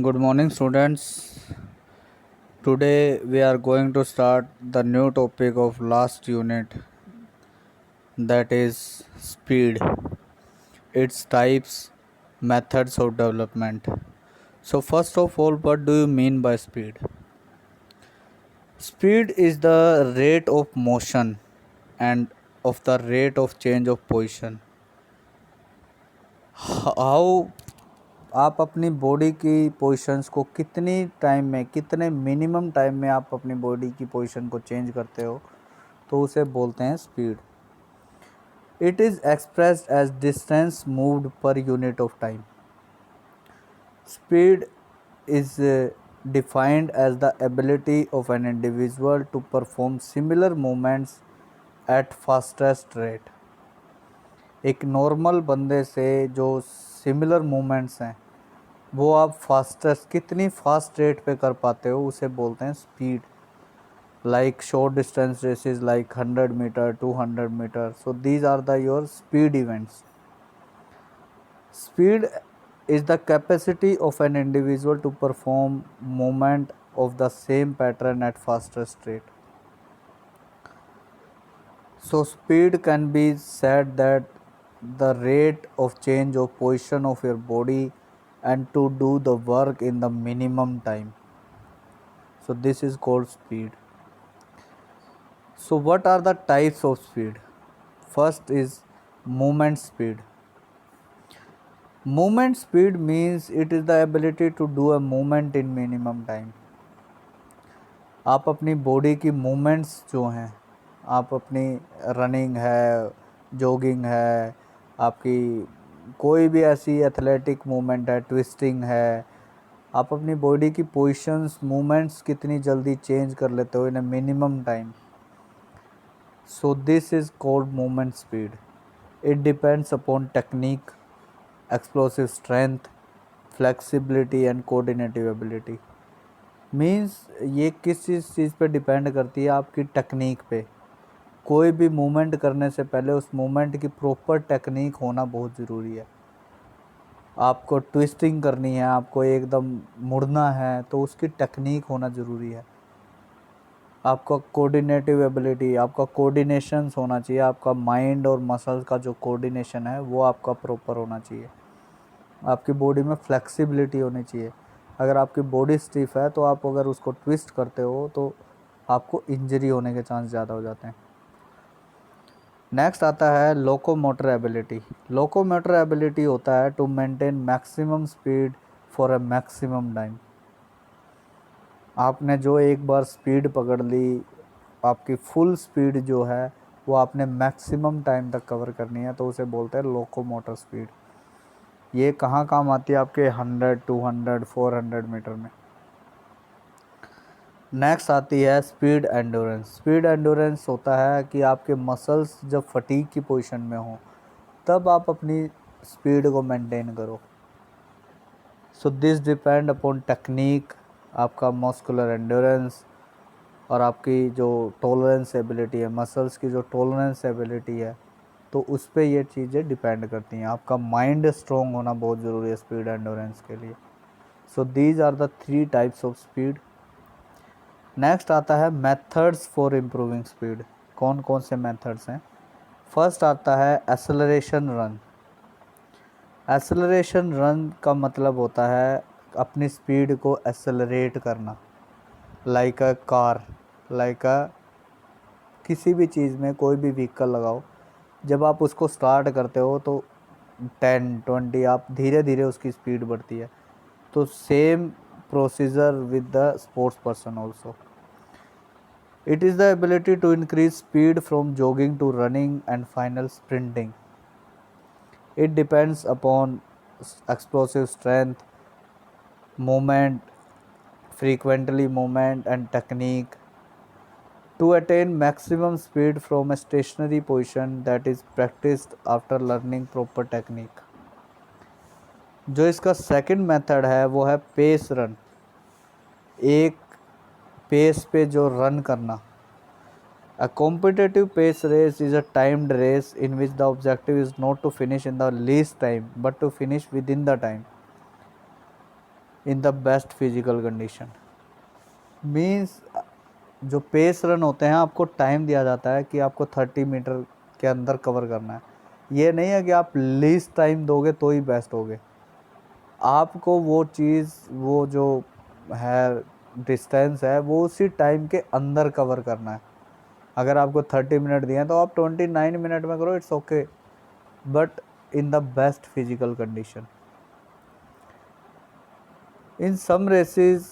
Good morning, students. Today we are going to start the new topic of last unit, that is speed, its types, methods of development. So, first of all, what do you mean by speed? Speed is the rate of motion and of the rate of change of position. How आप अपनी body की positions को कितनी time में, कितने minimum time में आप अपनी बॉडी की पोजीशन को चेंज करते हो, तो उसे बोलते हैं speed. It is expressed as distance moved per unit of time. Speed is defined as the ability of an individual to perform similar movements at fastest rate. एक नॉर्मल बंदे से जो सिमिलर मूवमेंट्स हैं वो आप फास्टेस्ट कितनी fast rate पे कर पाते हो उसे बोलते हैं speed. Like short distance races like 100 metre 200 metre, so these are the your speed events. Speed is the capacity of an individual to perform movement of the same pattern at fastest rate. So speed can be said that the rate of change of position of your body and to do the work in the minimum time. So this is called speed. So what are the types of speed? First is movement speed. Movement speed means it is the ability to do a movement in minimum time. आप अपनी body की movements जो हैं, आप अपनी running है, jogging है, आपकी कोई भी ऐसी एथलेटिक मूवमेंट है, ट्विस्टिंग है, आप अपनी बॉडी की पोजीशंस मूवमेंट्स कितनी जल्दी चेंज कर लेते हो in a minimum time. So this is called movement speed. It depends upon technique, explosive strength, flexibility and coordinative ability. Means ये किस चीज़ पे डिपेंड करती है, आपकी टेक्निक पे. कोई भी मूवमेंट करने से पहले उस मूवमेंट की प्रॉपर टेक्निक होना बहुत ज़रूरी है. आपको ट्विस्टिंग करनी है, आपको एकदम मुड़ना है, तो उसकी टेक्निक होना ज़रूरी है. आपका कोऑर्डिनेटिव एबिलिटी, आपका कोऑर्डिनेशंस होना चाहिए. आपका माइंड और मसल्स का जो कोऑर्डिनेशन है वो आपका प्रॉपर होना चाहिए. आपकी बॉडी में फ्लेक्सिबिलिटी होनी चाहिए. अगर आपकी बॉडी स्टिफ है तो आप अगर उसको ट्विस्ट करते हो तो आपको इंजरी होने के चांस ज़्यादा हो जाते हैं. नेक्स्ट आता है लोकोमोटर एबिलिटी. लोकोमोटर एबिलिटी होता है to maintain maximum speed for a maximum time. आपने जो एक बार स्पीड पकड़ ली, आपकी फुल स्पीड जो है वो आपने मैक्सिमम टाइम तक कवर करनी है, तो उसे बोलते हैं लोकोमोटर स्पीड. ये कहाँ काम आती है आपके 100 200 400 मीटर में. नेक्स्ट आती है स्पीड एंडोरेंस. स्पीड एंडोरेंस होता है कि आपके मसल्स जब फटीग की पोजीशन में हो तब आप अपनी स्पीड को मेंटेन करो. So this depend upon technique, आपका मस्कुलर एंडोरेंस और आपकी जो टॉलरेंस एबिलिटी है, मसल्स की जो टॉलरेंस एबिलिटी है, तो उस पर ये चीज़ें डिपेंड करती हैं. आपका माइंड स्ट्रॉन्ग होना बहुत ज़रूरी है स्पीड एंडोरेंस के लिए. So these are the 3 types of speed. Next आता है मेथड्स फॉर इम्प्रूविंग स्पीड. कौन कौन से मेथड्स हैं? फर्स्ट आता है एसेलरेशन रन. एसेलरेशन रन का मतलब होता है अपनी स्पीड को एसेलरेट करना. लाइक अ कार, लाइक अ किसी भी चीज़ में कोई भी व्हीकल लगाओ, जब आप उसको स्टार्ट करते हो तो 10 20 आप धीरे धीरे उसकी स्पीड बढ़ती है. तो same procedure with the sports person also. It is the ability to increase speed from jogging to running and final sprinting. It depends upon explosive strength, movement, frequently movement and technique. To attain maximum speed from a stationary position that is practiced after learning proper technique. जो इसका second method है वो है pace run. एक pace पे जो run करना. A competitive pace race is a timed race in which the objective is not to finish in the least time but to finish within the time. in the best physical condition. Means जो pace run होते हैं आपको time दिया जाता है कि आपको 30 metre के अंदर कवर करना है। ये नहीं है कि आप लीस्ट टाइम दोगे तो ही बेस्ट होगे। आपको वो चीज़, वो जो है डिस्टेंस है, वो उसी टाइम के अंदर कवर करना है। अगर आपको 30 मिनट दिए हैं तो आप 29 मिनट में करो, it's okay, but in the best physical condition. In some races,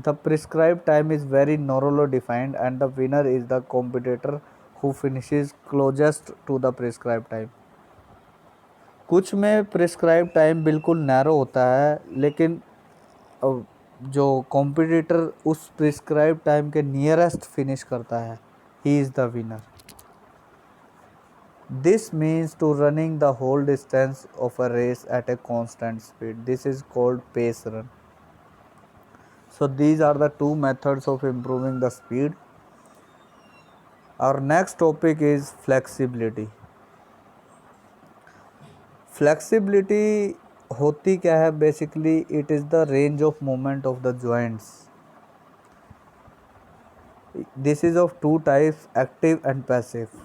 the prescribed time is very narrowly defined, and the winner is the competitor who finishes closest to the prescribed time. कुछ में prescribe time बिल्कुल narrow होता है, लेकिन जो competitor उस prescribe time के nearest finish करता है, he is the winner. This means to running the whole distance of a race at a constant speed. This is called pace run. So these are the two methods of improving the speed. Our next topic is flexibility. Flexibility होती क्या है? Basically it is the range of movement of the joints. This is of two types, active and passive.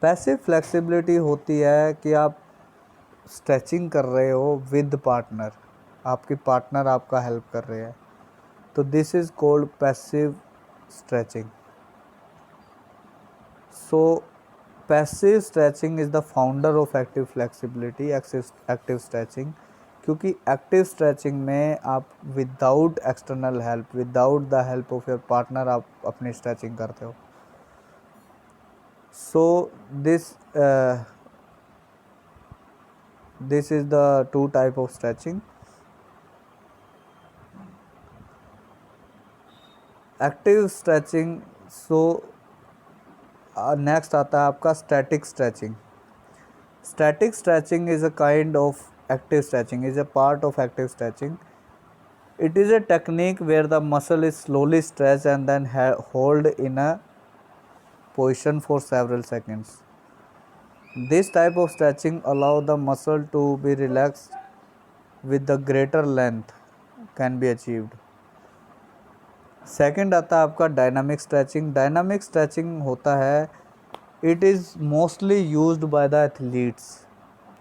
Passive flexibility होती है कि आप stretching कर रहे हो विद पार्टनर, आपकी पार्टनर आपका हेल्प कर रहे हैं, तो this is called passive stretching. So passive stretching is the founder of active flexibility, active stretching, क्योंकि एक्टिव स्ट्रेचिंग में आप without external help, without the help of your partner आप अपनी स्ट्रेचिंग करते हो. So this is the two type of stretching. Active stretching. So next आता है आपका static stretching. Static stretching is a kind of active stretching, is a part of active stretching. It is a technique where the muscle is slowly stretched and then hold in a position for several seconds. This type of stretching allows the muscle to be relaxed with the greater length can be achieved. Second आता है आपका dynamic stretching. Dynamic stretching होता है, it is mostly used by the athletes.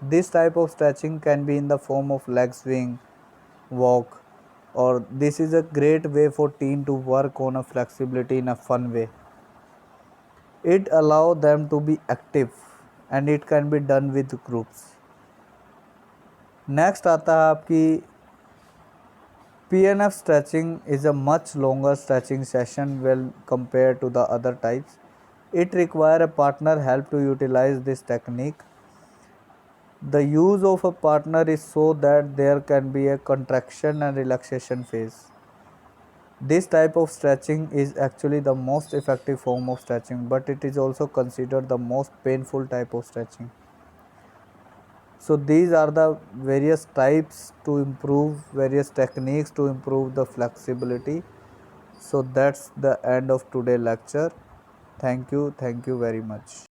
This type of stretching can be in the form of leg swing, walk, और this is a great way for team to work on a flexibility in a fun way. It allow them to be active and it can be done with groups. Next आता है आपकी PNF stretching is a much longer stretching session when compared to the other types. It requires a partner help to utilize this technique. The use of a partner is so that there can be a contraction and relaxation phase. This type of stretching is actually the most effective form of stretching, but it is also considered the most painful type of stretching. So these are the various types to improve, various techniques to improve the flexibility. So that's the end of today's lecture. Thank you very much.